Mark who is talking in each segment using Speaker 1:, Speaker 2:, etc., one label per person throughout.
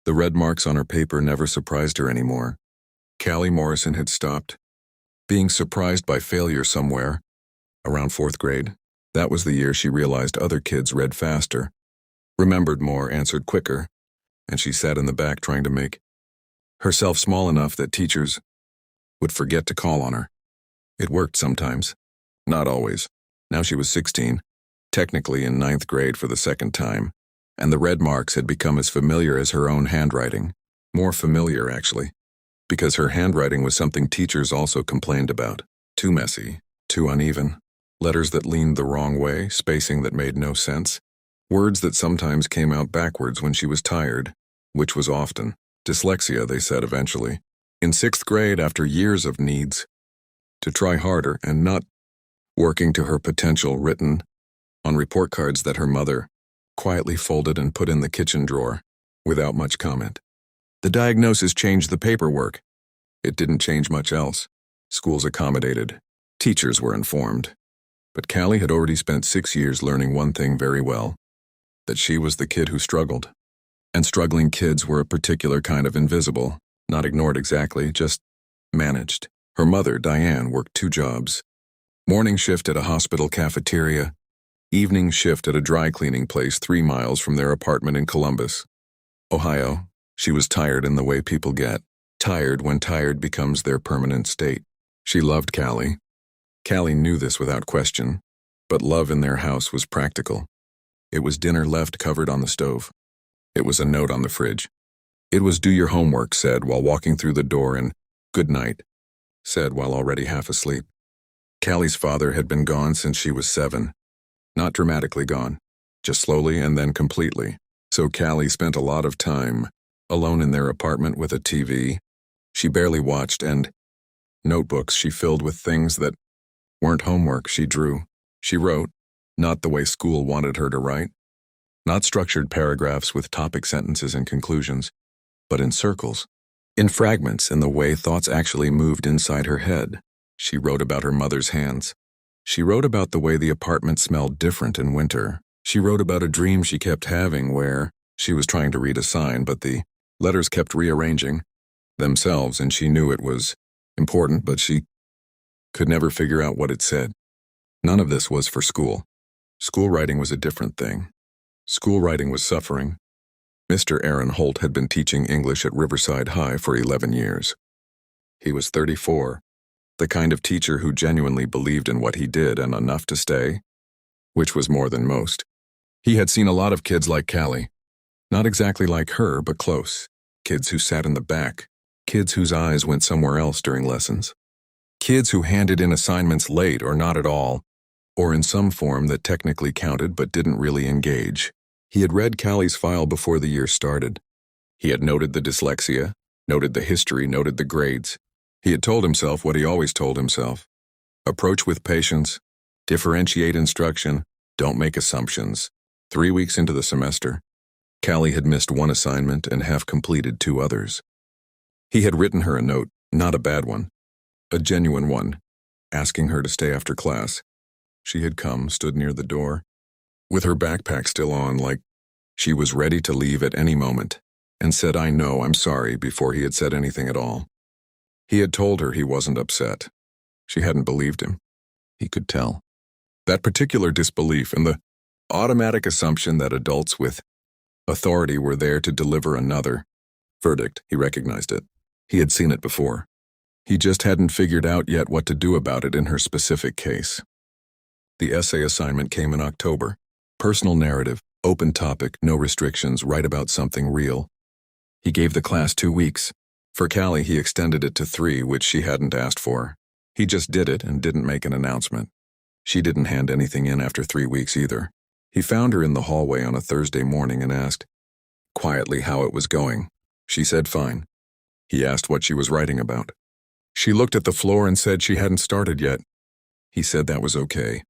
Speaker 1: The red marks on her paper never surprised her anymore. Callie Morrison had stopped being surprised by failure somewhere around 4th grade. That was the year she realized other kids read faster, remembered more, answered quicker, and she sat in the back trying to make herself small enough that teachers would forget to call on her. It worked sometimes, not always. Now she was 16, technically in 9th grade for the second time, and the red marks had become as familiar as her own handwriting. More familiar, actually, because her handwriting was something teachers also complained about. Too messy, too uneven, letters that leaned the wrong way, spacing that made no sense, words that sometimes came out backwards when she was tired, which was often. Dyslexia, they said eventually. In 6th grade, after years of needs to try harder and not working to her potential written on report cards that her mother quietly folded and put in the kitchen drawer without much comment. The diagnosis changed the paperwork. It didn't change much else. Schools accommodated. Teachers were informed. But Callie had already spent 6 years learning one thing very well, that she was the kid who struggled. And struggling kids were a particular kind of invisible, not ignored exactly, just managed. Her mother, Diane, worked 2 jobs. Morning shift at a hospital cafeteria, evening shift at a dry cleaning place 3 miles from their apartment in Columbus, Ohio. She was tired in the way people get. Tired when tired becomes their permanent state. She loved Callie. Callie knew this without question, but love in their house was practical. It was dinner left covered on the stove. It was a note on the fridge. It was do your homework said while walking through the door, and good night said while already half asleep. Callie's father had been gone since she was 7. Not dramatically gone, just slowly and then completely. So Callie spent a lot of time alone in their apartment with a TV she barely watched and notebooks she filled with things that weren't homework. She drew. She wrote, not the way school wanted her to write. Not structured paragraphs with topic sentences and conclusions, but in circles, in fragments, in the way thoughts actually moved inside her head. She wrote about her mother's hands. She wrote about the way the apartment smelled different in winter. She wrote about a dream she kept having where she was trying to read a sign, but the letters kept rearranging themselves, and she knew it was important, but she could never figure out what it said. None of this was for school. School writing was a different thing. School writing was suffering. Mr. Aaron Holt had been teaching English at Riverside High for 11 years. He was 34, the kind of teacher who genuinely believed in what he did and enough to stay, which was more than most. He had seen a lot of kids like Callie, not exactly like her, but close. Kids who sat in the back, kids whose eyes went somewhere else during lessons, kids who handed in assignments late or not at all, or in some form that technically counted but didn't really engage. He had read Callie's file before the year started. He had noted the dyslexia, noted the history, noted the grades. He had told himself what he always told himself. Approach with patience, differentiate instruction, don't make assumptions. 3 weeks into the semester, Callie had missed 1 assignment and half completed 2 others. He had written her a note, not a bad one, a genuine one, asking her to stay after class. She had come, stood near the door, with her backpack still on, like she was ready to leave at any moment, and said, "I know, I'm sorry," before he had said anything at all. He had told her he wasn't upset. She hadn't believed him. He could tell. That particular disbelief and the automatic assumption that adults with authority were there to deliver another verdict, he recognized it. He had seen it before. He just hadn't figured out yet what to do about it in her specific case. The essay assignment came in October. Personal narrative, open topic, no restrictions, write about something real. He gave the class 2 weeks. For Callie, he extended it to 3, which she hadn't asked for. He just did it and didn't make an announcement. She didn't hand anything in after 3 weeks either. He found her in the hallway on a Thursday morning and asked quietly how it was going. She said fine. He asked what she was writing about. She looked at the floor and said she hadn't started yet. He said that was okay.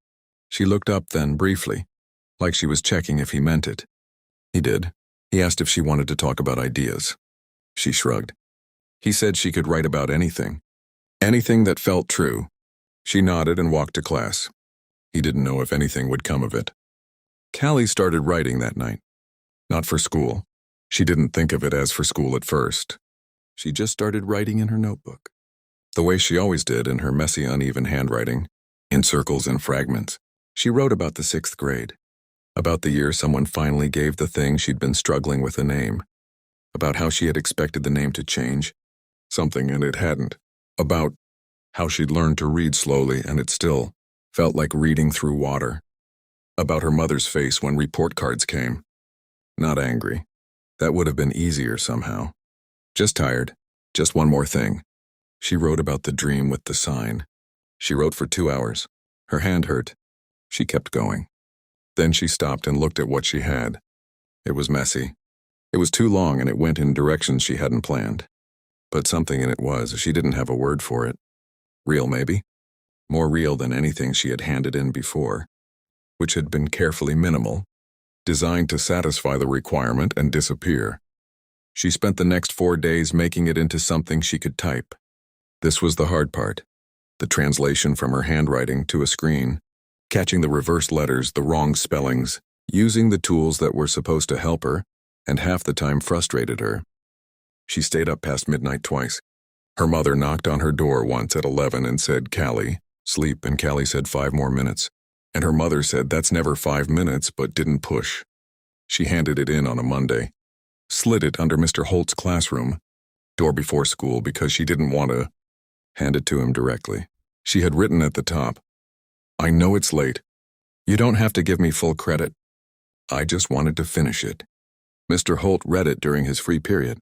Speaker 1: She looked up then, briefly, like she was checking if he meant it. He did. He asked if she wanted to talk about ideas. She shrugged. He said she could write about anything. Anything that felt true. She nodded and walked to class. He didn't know if anything would come of it. Callie started writing that night. Not for school. She didn't think of it as for school at first. She just started writing in her notebook, the way she always did in her messy, uneven handwriting, in circles and fragments. She wrote about the 6th grade, about the year someone finally gave the thing she'd been struggling with a name, about how she had expected the name to change, something and it hadn't, about how she'd learned to read slowly and it still felt like reading through water, about her mother's face when report cards came. Not angry. That would have been easier somehow. Just tired. Just one more thing. She wrote about the dream with the sign. She wrote for 2 hours. Her hand hurt. She kept going. Then she stopped and looked at what she had. It was messy. It was too long and it went in directions she hadn't planned. But something in it was, she didn't have a word for it. Real, maybe? More real than anything she had handed in before, which had been carefully minimal, designed to satisfy the requirement and disappear. She spent the next 4 days making it into something she could type. This was the hard part. The translation from her handwriting to a screen, catching the reversed letters, the wrong spellings, using the tools that were supposed to help her, and half the time frustrated her. She stayed up past midnight twice. Her mother knocked on her door once at 11 and said, "Callie, sleep," and Callie said 5 more minutes. And her mother said, "That's never 5 minutes," but didn't push. She handed it in on a Monday, slid it under Mr. Holt's classroom door before school because she didn't want to hand it to him directly. She had written at the top, "I know it's late. You don't have to give me full credit. I just wanted to finish it." Mr. Holt read it during his free period.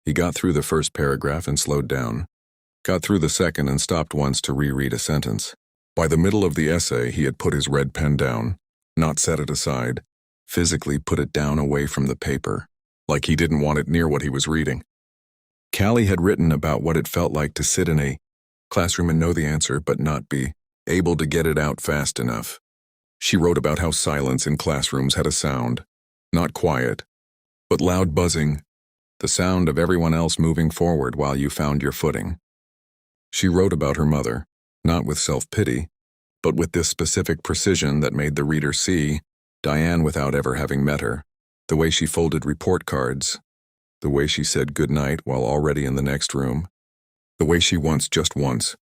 Speaker 1: He got through the first paragraph and slowed down, got through the second and stopped once to reread a sentence. By the middle of the essay, he had put his red pen down, not set it aside, physically put it down away from the paper, like he didn't want it near what he was reading. Callie had written about what it felt like to sit in a classroom and know the answer but not be able to get it out fast enough. She wrote about how silence in classrooms had a sound, not quiet, but loud buzzing, the sound of everyone else moving forward while you found your footing. She wrote about her mother, not with self-pity, but with this specific precision that made the reader see Diane without ever having met her, the way she folded report cards, the way she said goodnight while already in the next room, the way she just once,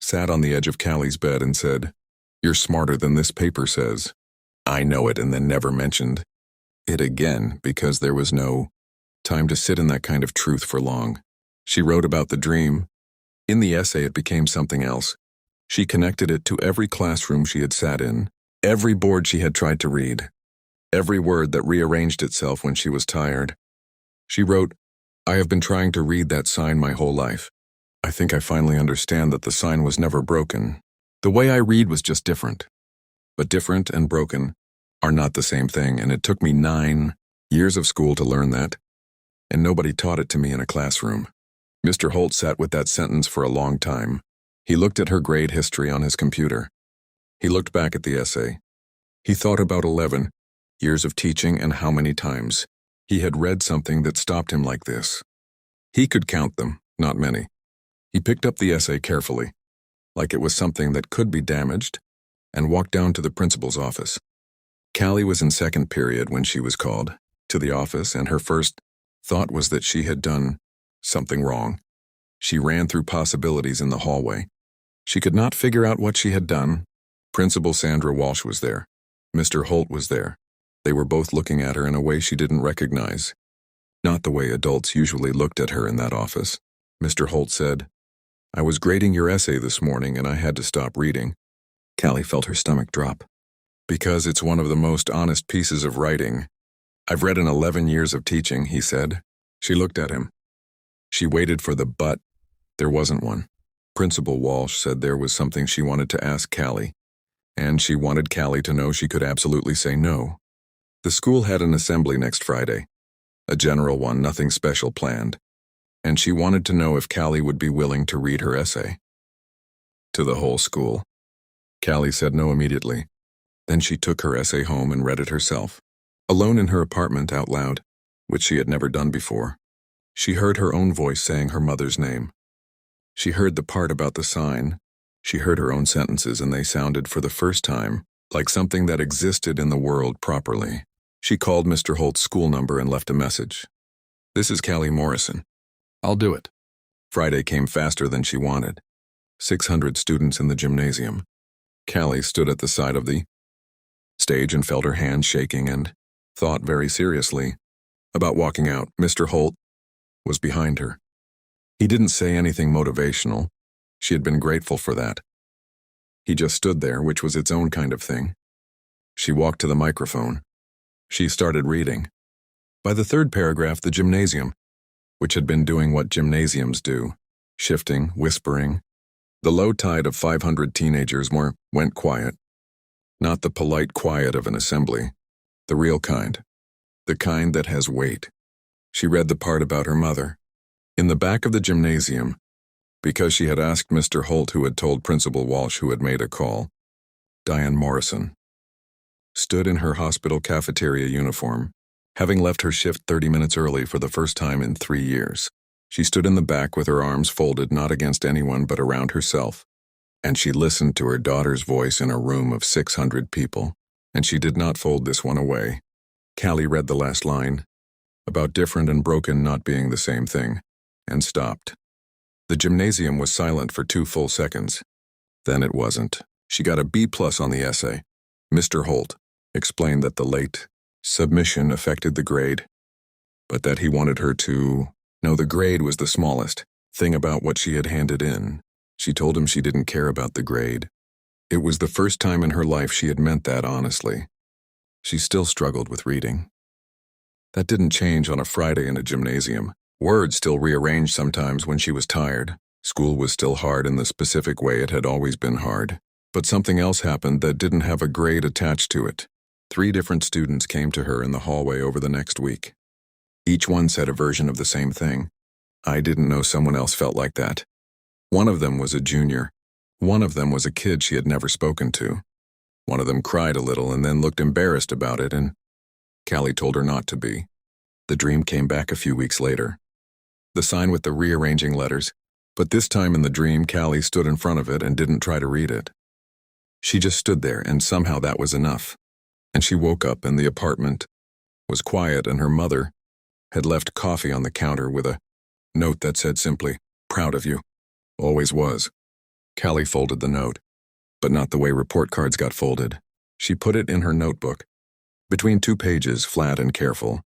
Speaker 1: sat on the edge of Callie's bed and said, "You're smarter than this paper says. I know it," and then never mentioned it again because there was no time to sit in that kind of truth for long. She wrote about the dream. In the essay, it became something else. She connected it to every classroom she had sat in, every board she had tried to read, every word that rearranged itself when she was tired. She wrote, "I have been trying to read that sign my whole life. I think I finally understand that the sign was never broken. The way I read was just different. But different and broken are not the same thing, and it took me 9 years of school to learn that, and nobody taught it to me in a classroom." Mr. Holt sat with that sentence for a long time. He looked at her grade history on his computer. He looked back at the essay. He thought about 11 years of teaching and how many times he had read something that stopped him like this. He could count them, not many. He picked up the essay carefully, like it was something that could be damaged, and walked down to the principal's office. Callie was in second period when she was called to the office, and her first thought was that she had done something wrong. She ran through possibilities in the hallway. She could not figure out what she had done. Principal Sandra Walsh was there. Mr. Holt was there. They were both looking at her in a way she didn't recognize. Not the way adults usually looked at her in that office. Mr. Holt said, "I was grading your essay this morning and I had to stop reading." Callie felt her stomach drop. "Because it's one of the most honest pieces of writing I've read in 11 years of teaching," he said. She looked at him. She waited for the but. There wasn't one. Principal Walsh said there was something she wanted to ask Callie, and she wanted Callie to know she could absolutely say no. The school had an assembly next Friday, a general one, nothing special planned, and she wanted to know if Callie would be willing to read her essay to the whole school. Callie said no immediately. Then she took her essay home and read it herself, alone in her apartment out loud, which she had never done before. She heard her own voice saying her mother's name. She heard the part about the sign. She heard her own sentences, and they sounded for the first time like something that existed in the world properly. She called Mr. Holt's school number and left a message. This is Callie Morrison.
Speaker 2: I'll do it.
Speaker 1: Friday came faster than she wanted. 600 students in the gymnasium. Callie stood at the side of the stage and felt her hand shaking and thought very seriously about walking out. Mr. Holt was behind her. He didn't say anything motivational. She had been grateful for that. He just stood there, which was its own kind of thing. She walked to the microphone. She started reading. By the third paragraph, the gymnasium, which had been doing what gymnasiums do, shifting, whispering, the low tide of 500 teenagers went quiet. Not the polite quiet of an assembly, the real kind. The kind that has weight. She read the part about her mother. In the back of the gymnasium, because she had asked Mr. Holt, who had told Principal Walsh, who had made a call, Diane Morrison stood in her hospital cafeteria uniform, having left her shift 30 minutes early for the first time in 3 years. She stood in the back with her arms folded not against anyone but around herself, and she listened to her daughter's voice in a room of 600 people, and she did not fold this one away. Callie read the last line, about different and broken not being the same thing, and stopped. The gymnasium was silent for 2 full seconds. Then it wasn't. She got a B+ on the essay. Mr. Holt explained that the late submission affected the grade, but that he wanted her to know the grade was the smallest thing about what she had handed in. She told him she didn't care about the grade. It was the first time in her life she had meant that honestly. She still struggled with reading. That didn't change on a Friday in a gymnasium. Words still rearranged sometimes when she was tired. School was still hard in the specific way it had always been hard. But something else happened that didn't have a grade attached to it. 3 different students came to her in the hallway over the next week. Each one said a version of the same thing. I didn't know someone else felt like that. One of them was a junior. One of them was a kid she had never spoken to. One of them cried a little and then looked embarrassed about it, and Callie told her not to be. The dream came back a few weeks later. The sign with the rearranging letters, but this time in the dream, Callie stood in front of it and didn't try to read it. She just stood there, and somehow that was enough. And she woke up, and the apartment was quiet, and her mother had left coffee on the counter with a note that said simply, "Proud of you. Always was." Callie folded the note, but not the way report cards got folded. She put it in her notebook, between 2 pages, flat and careful.